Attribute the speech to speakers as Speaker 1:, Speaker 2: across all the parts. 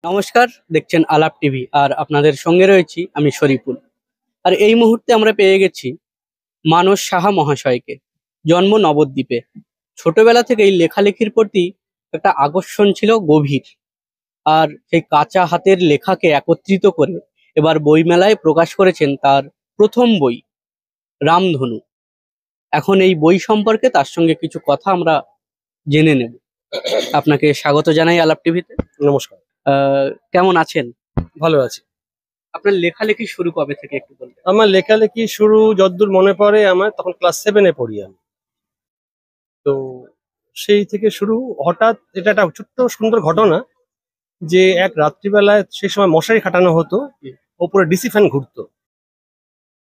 Speaker 1: নমস্কার, দেখছেন আলাপ টিভি আর আপনাদের সঙ্গে রয়েছি আমি শরীফুল। আর এই মুহূর্তে আমরা পেয়ে গেছি মানস সাহা মহাশয়কে। জন্ম নবদ্বীপে। ছোটবেলা থেকেই লেখালেখির প্রতি একটা আকর্ষণ ছিল গভীর। আর সেই কাঁচা হাতের লেখাকে একত্রিত করে এবার বইমেলায় প্রকাশ করেছেন তার প্রথম বই রামধনু। এখন এই বই সম্পর্কে তার সঙ্গে কিছু কথা আমরা জেনে নেব। আপনাকে স্বাগত জানাই আলাপ টিভিতে।
Speaker 2: নমস্কার।
Speaker 1: কেমন আছেন?
Speaker 2: ভালো আছি।
Speaker 1: আপনার লেখালেখি শুরু কবে থেকে একটু বলবেন?
Speaker 2: আমার লেখালেখি শুরু যতদূর মনে পড়ে আমার তখন ক্লাস 7-এ পড়ি আমি। তো সেই থেকে শুরু। হঠাৎ এটা একটা ছোট্ট সুন্দর ঘটনা যে এক রাত্রিবেলায় সেই সময় মশারি খাটানো হতো, ওপরে ডিসি ফ্যান ঘুরতো।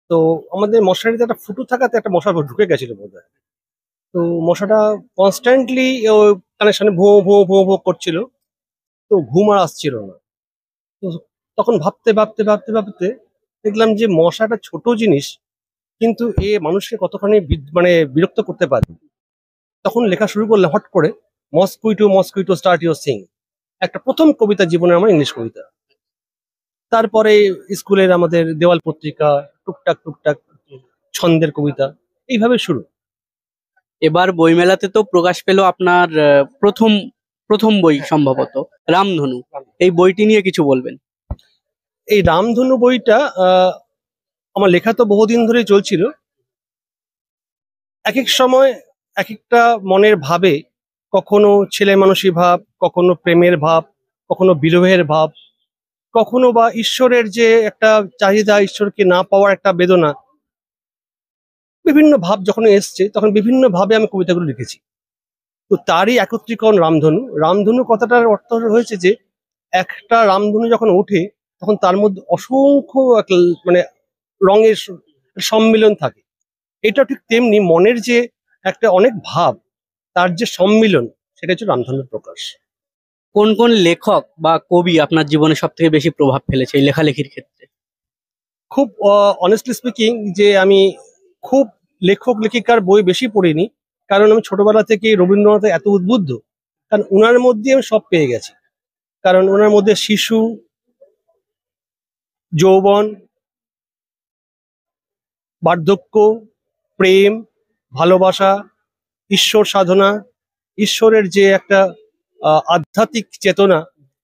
Speaker 2: তো আমাদের মশারিতে একটা ফুটো থাকাতে একটা মশা ঢুকে গেছিল বোধহয়। তো মশাটা কনস্ট্যান্টলি কানেকশনে ভোঁ ভোঁ ভোঁ ভোঁ করছিল। তো ঘুম আর আসছিল না। তো তখন ভাবতে ভাবতে ভাবতে ভাবতে দেখলাম যে মশাটা ছোট জিনিস, কিন্তু এ মানুষকে কতখানি মানে বিরক্ত করতে পারে। তখন লেখা শুরু করলে হট করে mosquito mosquito start your sing, একটা প্রথম কবিতা জীবনে আমার ইংলিশ কবিতা। তারপরে স্কুলের আমাদের দেওয়াল পত্রিকা, টুকটাক টুকটাক ছন্দের কবিতা, এইভাবে শুরু।
Speaker 1: এবার বইমেলাতে তো প্রকাশ পেল আপনার প্রথম প্রথম বই সম্ভবত রামধনু। এই বইটি নিয়ে কিছু বলবেন?
Speaker 2: এই রামধনু বইটা আমার লেখা তো বহুদিন ধরেই চলছিল। এক এক সময় এক একটা মনের ভাবে, কখনো ছেলে মানুষী ভাব, কখনো প্রেমের ভাব, কখনো বিরহের ভাব, কখনো বা ঈশ্বরের যে একটা চাহিদা, ঈশ্বরকে না পাওয়ার একটা বেদনা, বিভিন্ন ভাব যখন এসছে তখন বিভিন্ন ভাবে আমি কবিতাগুলো লিখেছি। তো তারই একত্রীকরণ রামধনু। রামধনু কথাটার অর্থ হয়েছে যে একটা রামধনু যখন ওঠে তখন তার মধ্যে অসংখ্য মানে রঙের সম্মিলন থাকে। এটা ঠিক তেমনি মনের যে একটা অনেক ভাব, তার যে সম্মিলন, সেটা হচ্ছে রামধনুর প্রকাশ।
Speaker 1: কোন কোন লেখক বা কবি আপনার জীবনে সব থেকে বেশি প্রভাব ফেলেছে এই লেখালেখির ক্ষেত্রে?
Speaker 2: খুব অনেস্টলি স্পিকিং, যে আমি খুব লেখক লেখিকার বই বেশি পড়িনি, কারণ আমি ছোটবেলা থেকে রবীন্দ্রনাথে এত উদ্বুদ্ধ, কারণ ওনার মধ্যে আমি সব পেয়ে গেছি। কারণ ওনার মধ্যে শিশু, যৌবন, বার্ধক্য, প্রেম, ভালোবাসা, ঈশ্বর সাধনা, ঈশ্বরের যে একটা আধ্যাত্মিক চেতনা,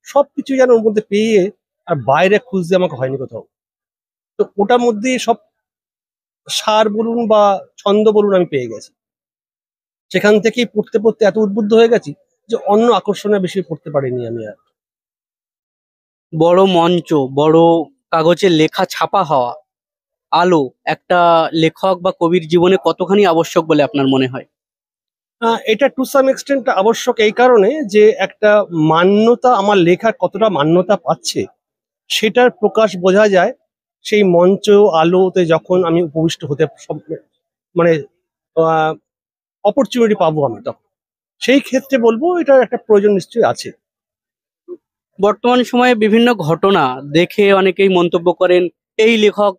Speaker 2: সবকিছু যেন ওর মধ্যে পেয়ে, আর বাইরে খুঁজতে আমাকে হয়নি কোথাও। তো ওটার মধ্যে সব সার বলুন বা ছন্দ বলুন আমি পেয়ে গেছি। সেখান থেকেই পড়তে পড়তে এত উদ্বুদ্ধ হয়ে গেছি যে অন্য আকর্ষণে বেশি পড়তে পারিনি আমি আর।
Speaker 1: বড় মঞ্চ, বড় কাগজে লেখা ছাপা হওয়া, আলো একটা লেখক বা কবির জীবনে কতখানি আবশ্যক বলে আপনার মনে হয়?
Speaker 2: এটা টু সাম এক্সটেন্ট আবশ্যক এই কারণে যে একটা মান্যতা, আমার লেখা কতটা মান্যতা পাচ্ছে সেটার প্রকাশ বোঝা যায় সেই মঞ্চ আলোতে যখন আমি উপবিষ্ট হতে মানে অপরচুনিটি পাবো আমি, তখন সেই ক্ষেত্রে বলবো এটার একটা প্রয়োজন নিশ্চয়ই আছে।
Speaker 1: বর্তমান সময়ে বিভিন্ন ঘটনা দেখে অনেকেই মন্তব্য করেন, এই লেখক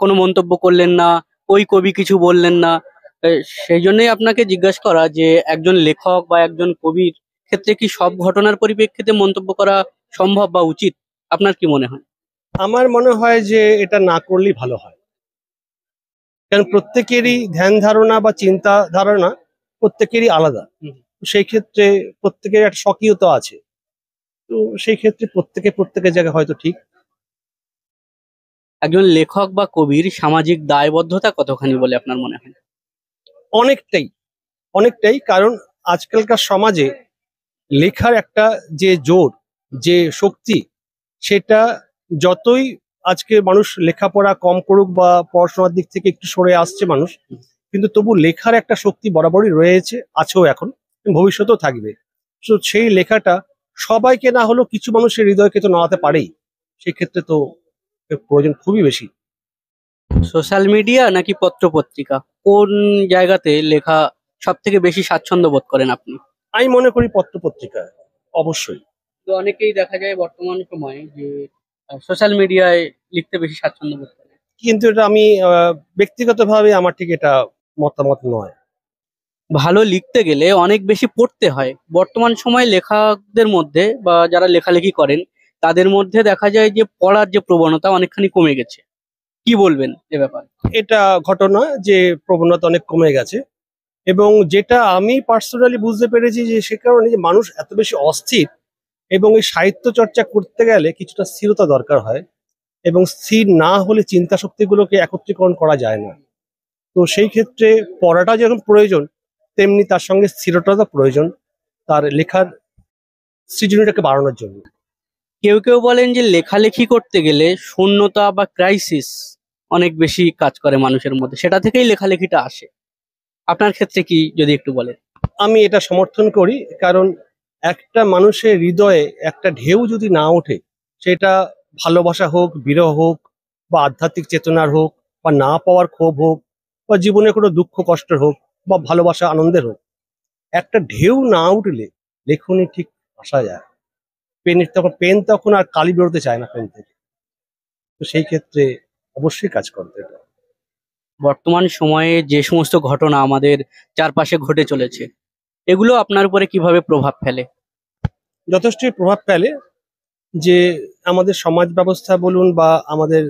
Speaker 1: কোনো মন্তব্য করলেন না, ওই কবি কিছু বললেন না। সেই জন্যই আপনাকে জিজ্ঞাসা করা যে একজন লেখক বা একজন কবির ক্ষেত্রে কি সব ঘটনার পরিপ্রেক্ষিতে মন্তব্য করা সম্ভব বা উচিত? আপনার কি মনে হয়?
Speaker 2: আমার মনে হয় যে এটা না করলেই ভালো হয়, কারণ প্রত্যেকেরই ধ্যান ধারণা বা চিন্তা ধারণা প্রত্যেকেরই আলাদা। সেই ক্ষেত্রে প্রত্যেকের একটা স্বকীয়তা আছে। তো সেই ক্ষেত্রে প্রত্যেকের জায়গায় হয়তো ঠিক।
Speaker 1: একজন লেখক বা কবির সামাজিক দায়বদ্ধতা কতখানি বলে আপনার মনে হয়?
Speaker 2: অনেকটাই, অনেকটাই। কারণ আজকালকার সমাজে লেখার একটা যে জোর, যে শক্তি, সেটা যতই আজকে মানুষ লেখাপড়া কম করুক বা পড়াশোনার দিক থেকে একটু সরে আসছে মানুষ, কিন্তু তবু লেখার একটা শক্তি বরাবরই রয়েছে, আছেও এখন, ভবিষ্যতেও থাকবে। তো সেই লেখাটা সবাইকে না হলেও কিছু মানুষের হৃদয়কে তো নাড়াতে পারেই। সেই ক্ষেত্রে তো এর প্রয়োজন খুবই বেশি।
Speaker 1: সোশ্যাল মিডিয়া নাকি পত্র পত্রিকা, কোন জায়গাতে লেখা সব থেকে বেশি স্বাচ্ছন্দ্য বোধ করেন আপনি?
Speaker 2: আমি মনে করি পত্র পত্রিকা অবশ্যই।
Speaker 1: তো অনেকেই দেখা যায় বর্তমান সময়ে যে সোশ্যাল মিডিয়ায় লিখতে বেশি স্বাচ্ছন্দ্য বোধ করে।
Speaker 2: কিন্তু এটা আমি ব্যক্তিগতভাবে আমার ঠিক এটা মতামত নয়।
Speaker 1: ভালো লিখতে গেলে অনেক বেশি পড়তে হয়। বর্তমান সময়ে লেখকদের মধ্যে বা যারা লেখালেখি করেন তাদের মধ্যে দেখা যায় যে পড়ার যে প্রবণতা অনেকখানি কমে গেছে। কি বলবেন এ ব্যাপারে?
Speaker 2: এটা ঘটনা যে প্রবণতা অনেক কমে গেছে, এবং যেটা আমি পার্সোনালি বুঝতে পেরেছি যে সে কারণে যে মানুষ এত বেশি অস্থির, এবং এই সাহিত্য চর্চা করতে গেলে কিছুটা স্থিরতা দরকার হয়, এবং স্থির না হলে চিন্তা শক্তিগুলোকে একত্রীকরণ করা যায় না। তো সেই ক্ষেত্রে পড়াটা যেরকম প্রয়োজন, তেমনি তার সঙ্গে স্থিরতা প্রয়োজন তার লেখার সৃজনীটাকে বাড়ানোর জন্য।
Speaker 1: কেউ কেউ বলেন যে লেখালেখি করতে গেলে শূন্যতা বা ক্রাইসিস অনেক বেশি কাজ করে মানুষের মধ্যে, সেটা থেকেই লেখালেখিটা আসে। আপনার ক্ষেত্রে কি যদি একটু বলেন?
Speaker 2: আমি এটা সমর্থন করি, কারণ একটা মানুষের হৃদয়ে একটা ঢেউ যদি না ওঠে, সেটা ভালোবাসা হোক, বিরহ হোক, বা আধ্যাত্মিক চেতনার হোক, বা না পাওয়ার ক্ষোভ হোক, বা জীবনে কোনো দুঃখ কষ্টের হোক, বা ভালোবাসা আনন্দের হোক, একটা ঢেউ না উঠলে লেখনী ঠিক আসা যায়। পেন তখন আর কালি বেরোতে চায় না পেন থেকে। তো সেই ক্ষেত্রে অবশ্যই কাজ করতে এটা।
Speaker 1: বর্তমান সময়ে যে সমস্ত ঘটনা আমাদের চারপাশে ঘটে চলেছে, এগুলো আপনার উপরে কিভাবে প্রভাব ফেলে?
Speaker 2: যথেষ্টই প্রভাব ফেলে। যে আমাদের সমাজ ব্যবস্থা বলুন, বা আমাদের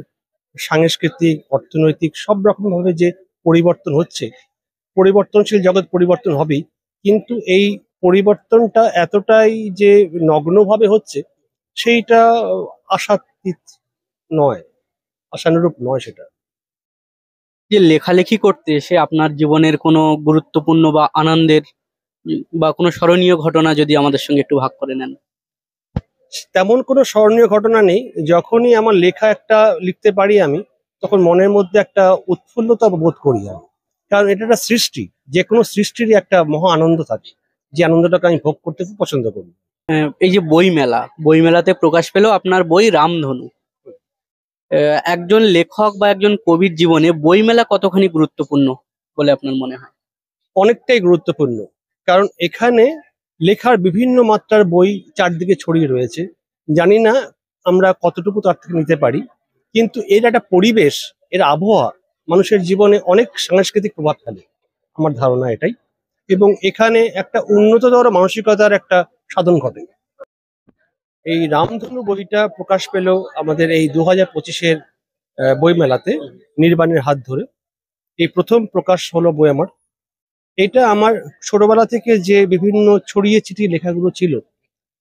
Speaker 2: সাংস্কৃতিক, অর্থনৈতিক সব রকম ভাবে যে পরিবর্তন হচ্ছে, পরিবর্তনশীল জগৎ পরিবর্তন হবেই, কিন্তু এই পরিবর্তনটা এতটাই যে নগ্নভাবে হচ্ছে, সেইটা আশাতীত নয়, আশানুরূপ নয় সেটা।
Speaker 1: যে লেখালেখি করতে এসে আপনার জীবনের কোনো গুরুত্বপূর্ণ বা আনন্দের বা কোনো স্মরণীয় ঘটনা যদি আমাদের সঙ্গে একটু ভাগ করে নেন।
Speaker 2: তেমন কোনো স্মরণীয় ঘটনা নেই। যখনই আমার লেখা একটা লিখতে পারি আমি, তখন মনের মধ্যে একটা উৎফুল্লতা বোধ করি আমি। কারণ এটা একটা সৃষ্টি, যে কোনো সৃষ্টিরই একটা মহা আনন্দ থাকে, যে আনন্দটাকে আমি ভোগ করতে খুব পছন্দ করি।
Speaker 1: এই যে বইমেলাতে প্রকাশ পেল আপনার বই রামধনু। একজন লেখক বা একজন কবির জীবনে বইমেলা কতখানি গুরুত্বপূর্ণ বলে আপনার মনে হয়?
Speaker 2: অনেকটাই গুরুত্বপূর্ণ, কারণ এখানে লেখার বিভিন্ন মাত্রার বই চারদিকে ছড়িয়ে রয়েছে। জানি না আমরা কতটুকু তার থেকে নিতে পারি, কিন্তু এর একটা পরিবেশ, এর আবহাওয়া মানুষের জীবনে অনেক সাংস্কৃতিক প্রভাব ফেলে, আমার ধারণা এটাই। এবং এখানে একটা উন্নততর মানসিকতার একটা সাধন ঘটে। এই রামধনু বইটা প্রকাশ পেল আমাদের এই 2025-এর বইমেলাতে, নির্বাণের হাত ধরে। এই প্রথম প্রকাশ হলো বই আমার। এটা আমার ছোটবেলা থেকে যে বিভিন্ন ছড়িয়ে ছিটিয়ে লেখাগুলো ছিল,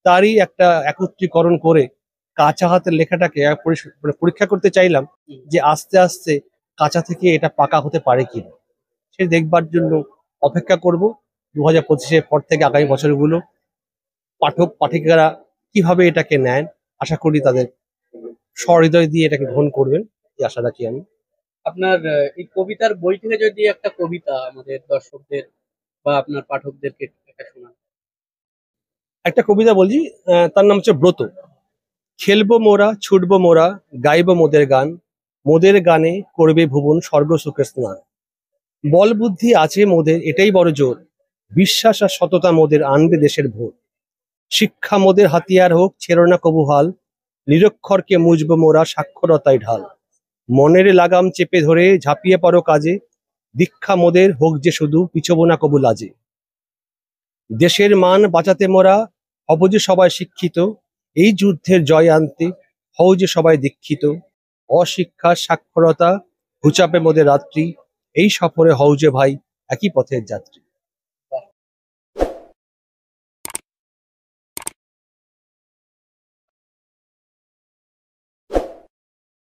Speaker 2: তারই একটা একত্রীকরণ করে কাঁচা হাতের লেখাটাকে মানে পরীক্ষা করতে চাইলাম, যে আস্তে আস্তে কাঁচা থেকে এটা পাকা হতে পারে কিনা। সে দেখবার জন্য অপেক্ষা করব 2025-এর পর থেকে আগামী বছরগুলো পাঠক পাঠিকারা কিভাবে এটাকে নেন। আশা করি তাদের সহৃদয় দিয়ে এটাকে গ্রহণ করবেন, এই আশা রাখি আমি।
Speaker 1: আপনার এই কবিতার বই থেকে যদি একটা কবিতা আমাদের দর্শকদের বা আপনার পাঠকদেরকে একটা শোনান।
Speaker 2: একটা কবিতা বলছি, তার নাম হচ্ছে ব্রত। খেলবো মোরা, ছুটবো মোরা, গাইবো মোদের গান, মোদের গানে করবে ভুবন স্বর্গ সুখে স্নান। বল বুদ্ধি আছে মোদের এটাই বড় জোর, বিশ্বাস আর সততা মোদের আনবে দেশের ভোর। শিক্ষা মোদের হাতিয়ার হোক, ছেড়ো না কবু হাল, নিরক্ষরকে মুজবো মোরা সাক্ষরতায় ঢাল। মনের লাগাম চেপে ধরে ঝাঁপিয়ে পড়ো কাজে, দীক্ষা মোদের হোক যে শুধু পিছবো না কবু লাজে। দেশের মান বাঁচাতে মোরা হব যে সবাই শিক্ষিত, এই যুদ্ধের জয় আনতে হও যে সবাই দীক্ষিত। অশিক্ষা সাক্ষরতা ঘুচাবে মোদের রাত্রি, এই সফরে হও যে ভাই একই পথের যাত্রী।